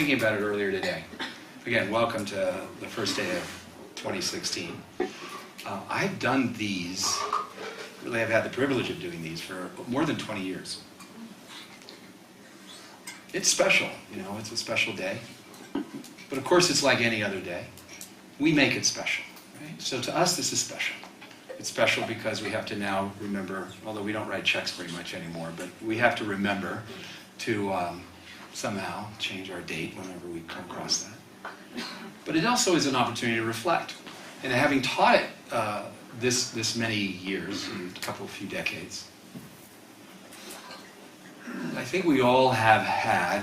thinking about it earlier today. Again, welcome to the first day of 2016. I've done these, really I've had the privilege of doing these for more than 20 years. It's special, it's a special day. But of course it's like any other day. We make it special, right? So to us this is special. It's special because we have to now remember, although we don't write checks very much anymore, but we have to remember to somehow change our date whenever we come across that. But it also is an opportunity to reflect. And having taught it this many years, a few decades, I think we all have had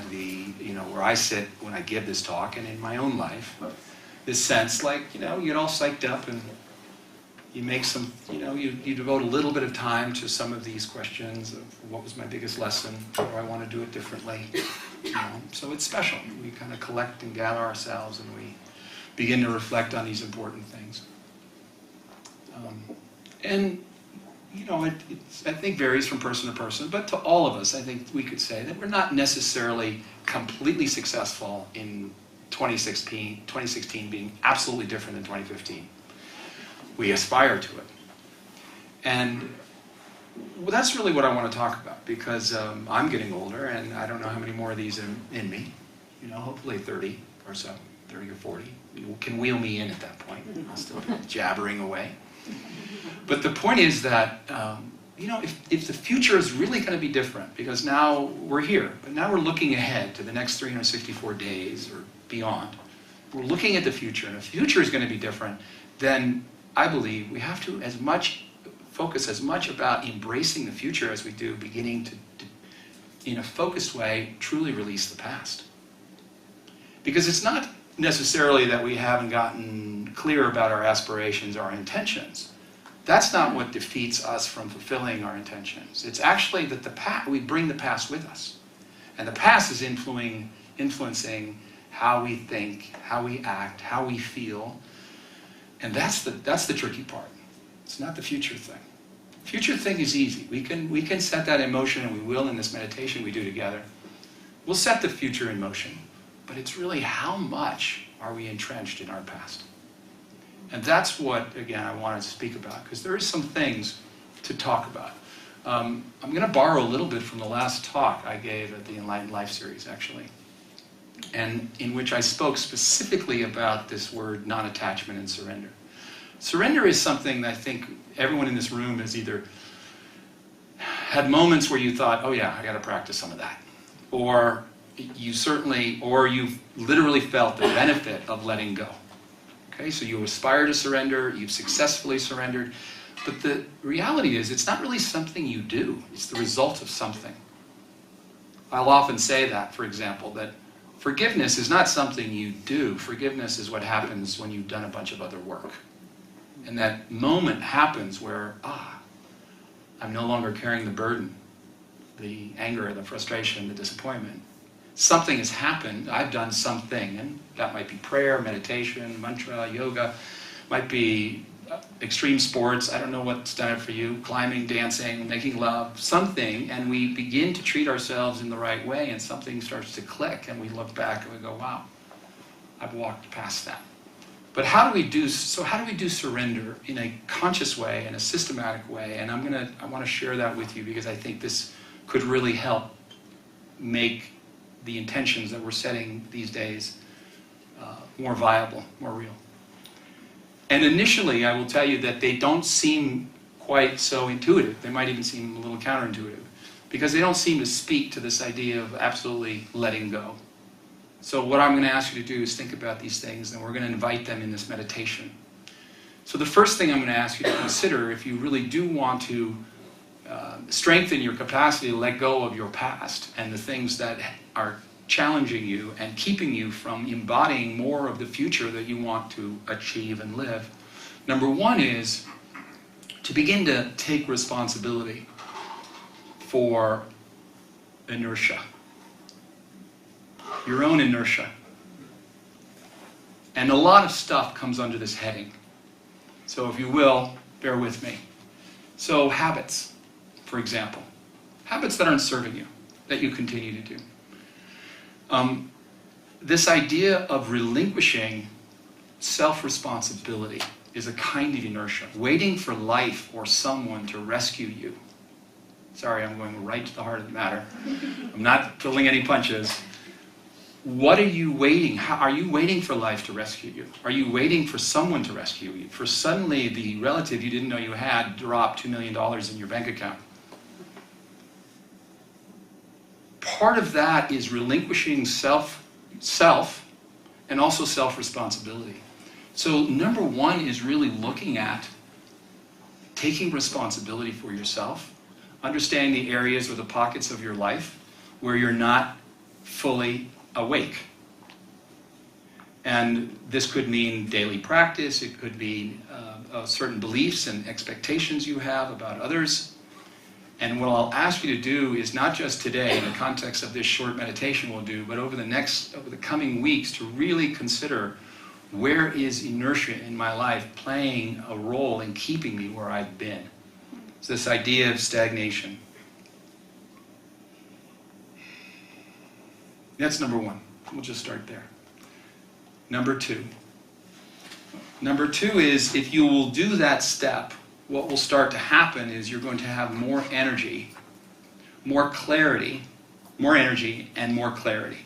where I sit when I give this talk and in my own life, this sense like, you get all psyched up and you make some, you devote a little bit of time to some of these questions of what was my biggest lesson, or I want to do it differently. So it's special. We kind of collect and gather ourselves and we begin to reflect on these important things. I think varies from person to person, but to all of us, I think we could say that we're not necessarily completely successful in 2016 being absolutely different than 2015. We aspire to it. And that's really what I want to talk about, because I'm getting older and I don't know how many more of these in me, hopefully 30 or so, 30 or 40. You can wheel me in at that point. I'll still be jabbering away. But the point is that, if the future is really going to be different, because now we're here, but now we're looking ahead to the next 364 days or beyond. We're looking at the future, and if the future is going to be different, then I believe we have to focus as much about embracing the future as we do beginning to, in a focused way, truly release the past. Because it's not necessarily that we haven't gotten clear about our aspirations, our intentions. That's not what defeats us from fulfilling our intentions. It's actually that we bring the past with us. And the past is influencing how we think, how we act, how we feel. And that's the tricky part. It's not the future thing. Future thing is easy. We can set that in motion, and we will in this meditation we do together. We'll set the future in motion. But it's really how much are we entrenched in our past? And that's what, again, I wanted to speak about, because there is some things to talk about. I'm going to borrow a little bit from the last talk I gave at the Enlightened Life series, actually, and in which I spoke specifically about this word non-attachment and surrender. Surrender is something that I think everyone in this room has either had moments where you thought, oh yeah, I got to practice some of that. Or you've literally felt the benefit of letting go. Okay, so you aspire to surrender, you've successfully surrendered, but the reality is it's not really something you do, it's the result of something. I'll often say that, for example, that forgiveness is not something you do, forgiveness is what happens when you've done a bunch of other work. And that moment happens where, I'm no longer carrying the burden, the anger, the frustration, the disappointment. Something has happened, I've done something, and that might be prayer, meditation, mantra, yoga, might be extreme sports, I don't know what's done it for you, climbing, dancing, making love, something, and we begin to treat ourselves in the right way, and something starts to click, and we look back and we go, wow, I've walked past that. But how do we do surrender in a conscious way, in a systematic way? And I want to share that with you, because I think this could really help make the intentions that we're setting these days more viable, more real. And initially, I will tell you that they don't seem quite so intuitive. They might even seem a little counterintuitive, because they don't seem to speak to this idea of absolutely letting go. So what I'm going to ask you to do is think about these things, and we're going to invite them in this meditation. So the first thing I'm going to ask you to consider, if you really do want to strengthen your capacity to let go of your past and the things that are challenging you and keeping you from embodying more of the future that you want to achieve and live, number one is to begin to take responsibility for inertia. Your own inertia. And a lot of stuff comes under this heading. So if you will, bear with me. So habits, for example. Habits that aren't serving you, that you continue to do. this idea of relinquishing self-responsibility is a kind of inertia, waiting for life or someone to rescue you. Sorry, I'm going right to the heart of the matter. I'm not pulling any punches. What are you waiting? Are you waiting for life to rescue you? Are you waiting for someone to rescue you? For suddenly the relative you didn't know you had dropped $2 million in your bank account. Part of that is relinquishing self and also self-responsibility. So number one is really looking at taking responsibility for yourself, understanding the areas or the pockets of your life where you're not fully awake. And this could mean daily practice, it could mean certain beliefs and expectations you have about others. And what I'll ask you to do is not just today, in the context of this short meditation we'll do, but over the coming weeks to really consider, where is inertia in my life playing a role in keeping me where I've been? It's this idea of stagnation. That's number one. We'll just start there. Number two. Number two is, if you will do that step, what will start to happen is you're going to have more energy, more clarity, more energy, and more clarity.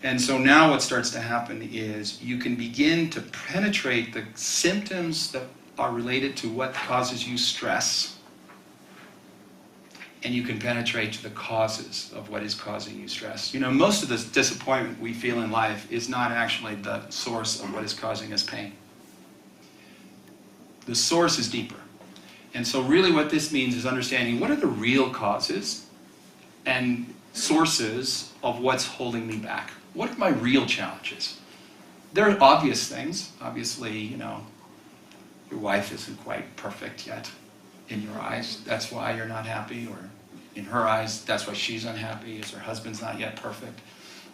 And so now what starts to happen is you can begin to penetrate the symptoms that are related to what causes you stress, and you can penetrate to the causes of what is causing you stress. You know, most of the disappointment we feel in life is not actually the source of what is causing us pain. The source is deeper. And so really what this means is understanding what are the real causes and sources of what's holding me back. What are my real challenges? There are obvious things. Obviously, you know, your wife isn't quite perfect yet in your eyes. That's why you're not happy, or in her eyes, that's why she's unhappy, is her husband's not yet perfect,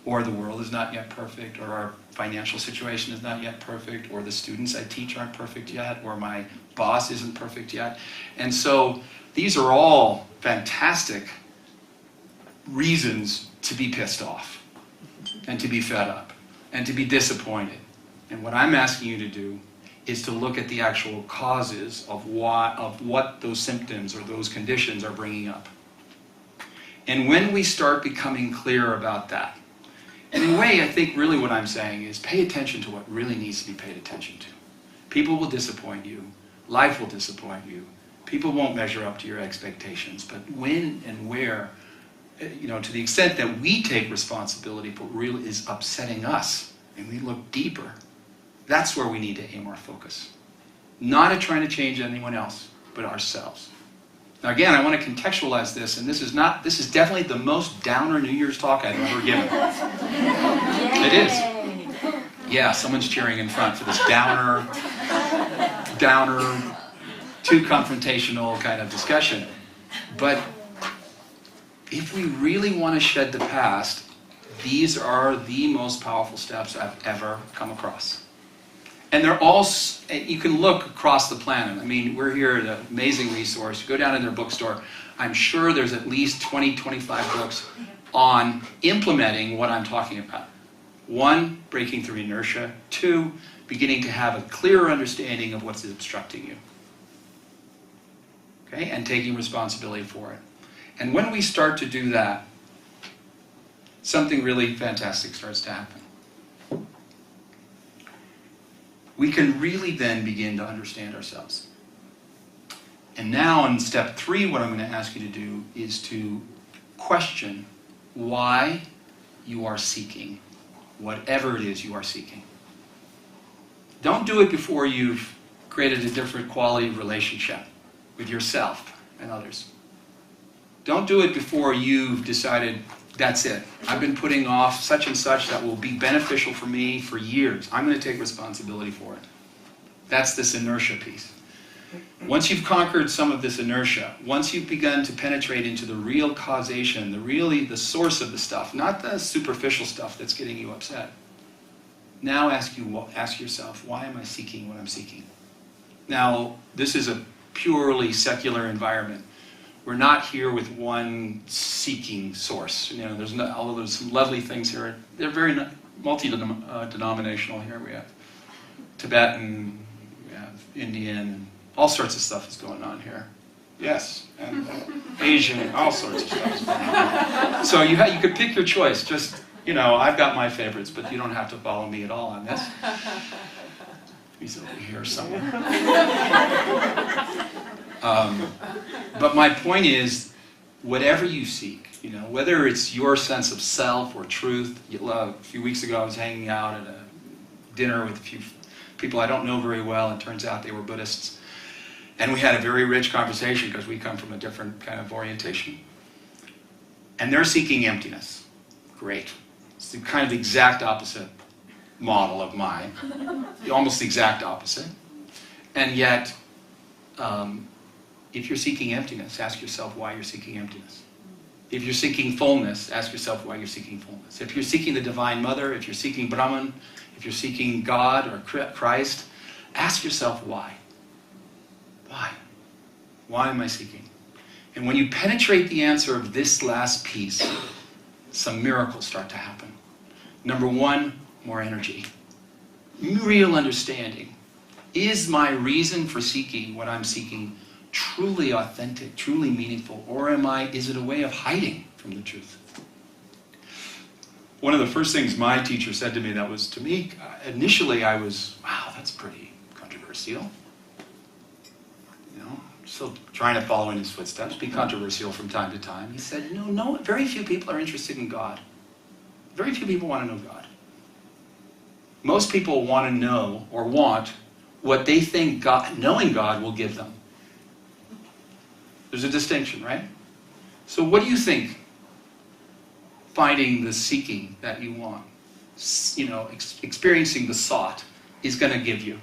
or the world is not yet perfect, or our financial situation is not yet perfect, or the students I teach aren't perfect yet, or my boss isn't perfect yet. And so these are all fantastic reasons to be pissed off, and to be fed up, and to be disappointed. And what I'm asking you to do is to look at the actual causes of what those symptoms or those conditions are bringing up. And when we start becoming clear about that, and in a way, I think really what I'm saying is pay attention to what really needs to be paid attention to. People will disappoint you. Life will disappoint you. People won't measure up to your expectations. But when and where, you know, to the extent that we take responsibility for what really is upsetting us, and we look deeper, that's where we need to aim our focus. Not at trying to change anyone else, but ourselves. Now again, I want to contextualize this, and this is definitely the most downer New Year's talk I've ever given. It is. Yeah, someone's cheering in front for this downer, too confrontational kind of discussion. But if we really want to shed the past, these are the most powerful steps I've ever come across. And they're all, you can look across the planet. I mean, we're here at an amazing resource. Go down in their bookstore. I'm sure there's at least 20, 25 books on implementing what I'm talking about. One, breaking through inertia. Two, beginning to have a clearer understanding of what's obstructing you. Okay, and taking responsibility for it. And when we start to do that, something really fantastic starts to happen. We can really then begin to understand ourselves. And now in step 3, what I'm going to ask you to do is to question why you are seeking whatever it is you are seeking. Don't do it before you've created a different quality of relationship with yourself and others. Don't do it before you've decided, that's it. I've been putting off such and such that will be beneficial for me for years. I'm going to take responsibility for it. That's this inertia piece. Once you've conquered some of this inertia, once you've begun to penetrate into the real causation, the source of the stuff, not the superficial stuff that's getting you upset, now ask yourself, why am I seeking what I'm seeking? Now, this is a purely secular environment. We're not here with one seeking source. You know, although there's some lovely things here, they're very multi-denominational here. We have Tibetan, we have Indian, all sorts of stuff is going on here. Yes, and Asian, all sorts of stuff is going on. So you could pick your choice. Just, I've got my favorites, but you don't have to follow me at all on this. He's over here somewhere. But my point is, whatever you seek, whether it's your sense of self or truth. A few weeks ago I was hanging out at a dinner with a few people I don't know very well, and it turns out they were Buddhists. And we had a very rich conversation because we come from a different kind of orientation. And they're seeking emptiness. Great. It's the kind of exact opposite model of mine. Almost the exact opposite. And yet, if you're seeking emptiness, ask yourself why you're seeking emptiness. If you're seeking fullness, ask yourself why you're seeking fullness. If you're seeking the Divine Mother, if you're seeking Brahman, if you're seeking God or Christ, ask yourself why. Why? Why am I seeking? And when you penetrate the answer of this last piece, some miracles start to happen. Number one, more energy. Real understanding. Is my reason for seeking what I'm seeking truly authentic, truly meaningful, or is it a way of hiding from the truth? One of the first things my teacher said to me that was, to me, initially I was, wow, that's pretty controversial. Still trying to follow in his footsteps, be controversial from time to time. He said, no, very few people are interested in God. Very few people want to know God. Most people want to know or want what they think knowing God will give them. There's a distinction, right? So what do you think finding the seeking that you want, experiencing the sought is going to give you?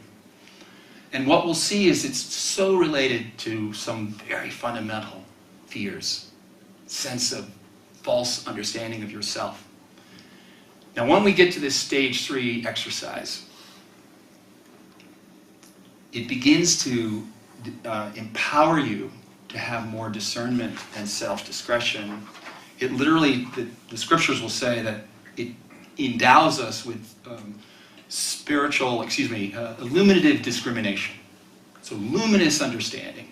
And what we'll see is it's so related to some very fundamental fears, sense of false understanding of yourself. Now, when we get to this stage 3 exercise, it begins to empower you to have more discernment and self-discretion. It literally, the scriptures will say that it endows us with illuminative discrimination. So luminous understanding.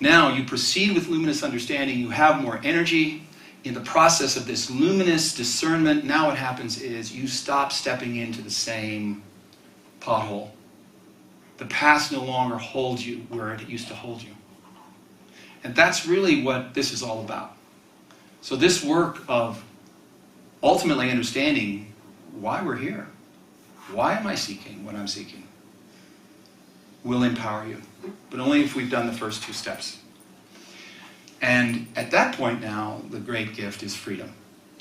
Now you proceed with luminous understanding, you have more energy. In the process of this luminous discernment, now what happens is you stop stepping into the same pothole. The past no longer holds you where it used to hold you. And that's really what this is all about. So this work of ultimately understanding why we're here, why am I seeking what I'm seeking, will empower you. But only if we've done the first 2 steps. And at that point now, the great gift is freedom.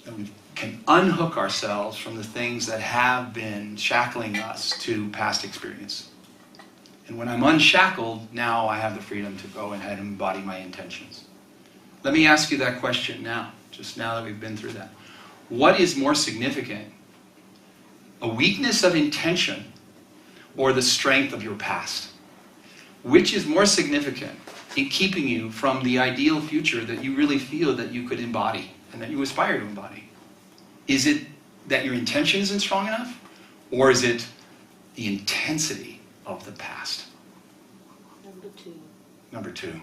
That we can unhook ourselves from the things that have been shackling us to past experience. And when I'm unshackled, now I have the freedom to go ahead and embody my intentions. Let me ask you that question now, just now that we've been through that. What is more significant? A weakness of intention or the strength of your past? Which is more significant in keeping you from the ideal future that you really feel that you could embody and that you aspire to embody? Is it that your intention isn't strong enough? Or is it the intensity of the past? Number two.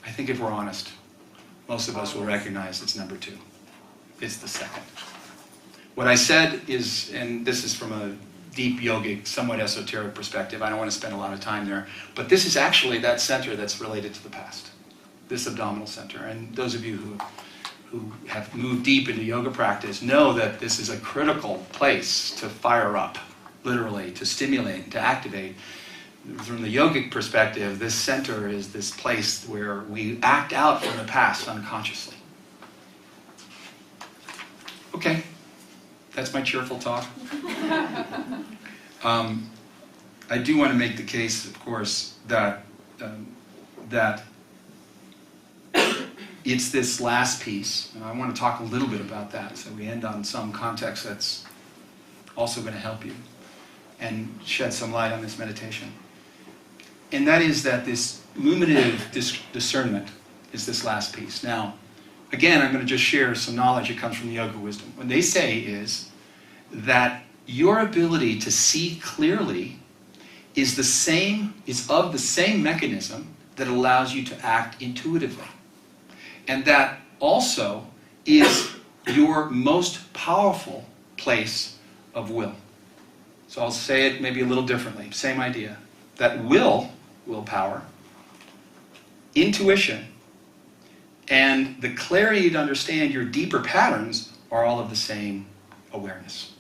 I think if we're honest, most of us will recognize it's number 2. It's the second. What I said is, and this is from a deep yogic, somewhat esoteric perspective, I don't want to spend a lot of time there, but this is actually that center that's related to the past, this abdominal center. And those of you who have moved deep into yoga practice know that this is a critical place to fire up, literally, to stimulate, to activate. From the yogic perspective, this center is this place where we act out from the past unconsciously. Okay. That's my cheerful talk. I do want to make the case, of course, that it's this last piece, and I want to talk a little bit about that, so we end on some context that's also going to help you and shed some light on this meditation. And that is that this illuminative discernment is this last piece. Now, again, I'm going to just share some knowledge that comes from the yoga wisdom. What they say is that your ability to see clearly is of the same mechanism that allows you to act intuitively. And that also is your most powerful place of will. So I'll say it maybe a little differently, same idea. That willpower, intuition, and the clarity to understand your deeper patterns are all of the same awareness.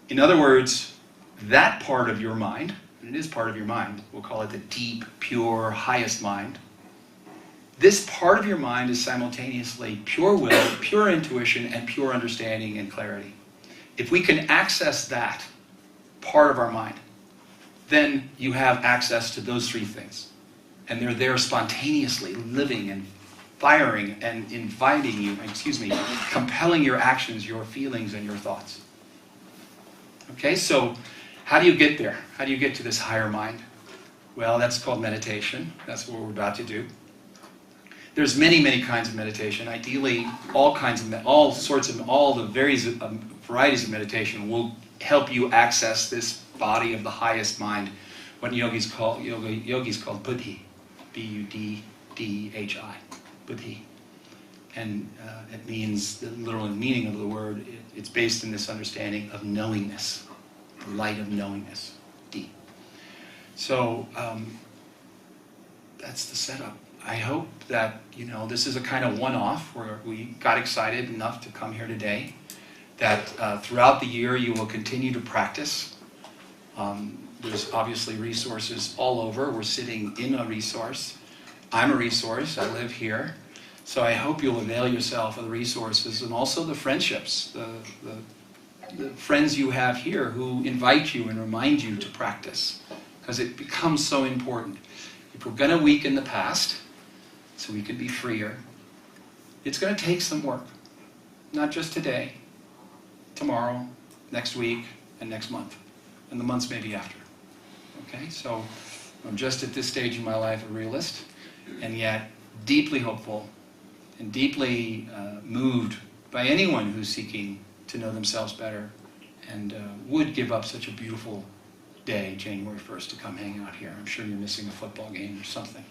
In other words, that part of your mind, and it is part of your mind, we'll call it the deep, pure, highest mind. This part of your mind is simultaneously pure will, pure intuition, and pure understanding and clarity. If we can access that part of our mind, then you have access to those three things. And they're there spontaneously, living and firing and inviting you, compelling your actions, your feelings, and your thoughts. Okay, so how do you get there? How do you get to this higher mind? Well, that's called meditation. That's what we're about to do. There's many, many kinds of meditation. Ideally, all the various varieties of meditation will help you access this body of the highest mind, what yogis call buddhi, B-U-D-D-H-I, buddhi. And it means, the literal meaning of the word, it's based in this understanding of knowingness, the light of knowingness, D. So that's the setup. I hope that, this is a kind of one-off where we got excited enough to come here today, that throughout the year you will continue to practice. There's obviously resources all over. We're sitting in a resource. I'm a resource. I live here. So I hope you'll avail yourself of the resources and also the friendships, the friends you have here who invite you and remind you to practice, because it becomes so important. If we're going to weaken the past so we can be freer, it's going to take some work. Not just today, tomorrow, next week, and next month, and the months maybe after. Okay, so I'm just at this stage in my life a realist, and yet deeply hopeful and deeply moved by anyone who's seeking to know themselves better and would give up such a beautiful day, January 1st, to come hang out here. I'm sure you're missing a football game or something.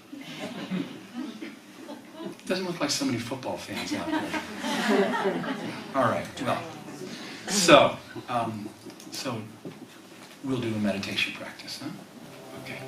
Doesn't look like so many football fans out there. All right, well, so we'll do a meditation practice, huh? Okay.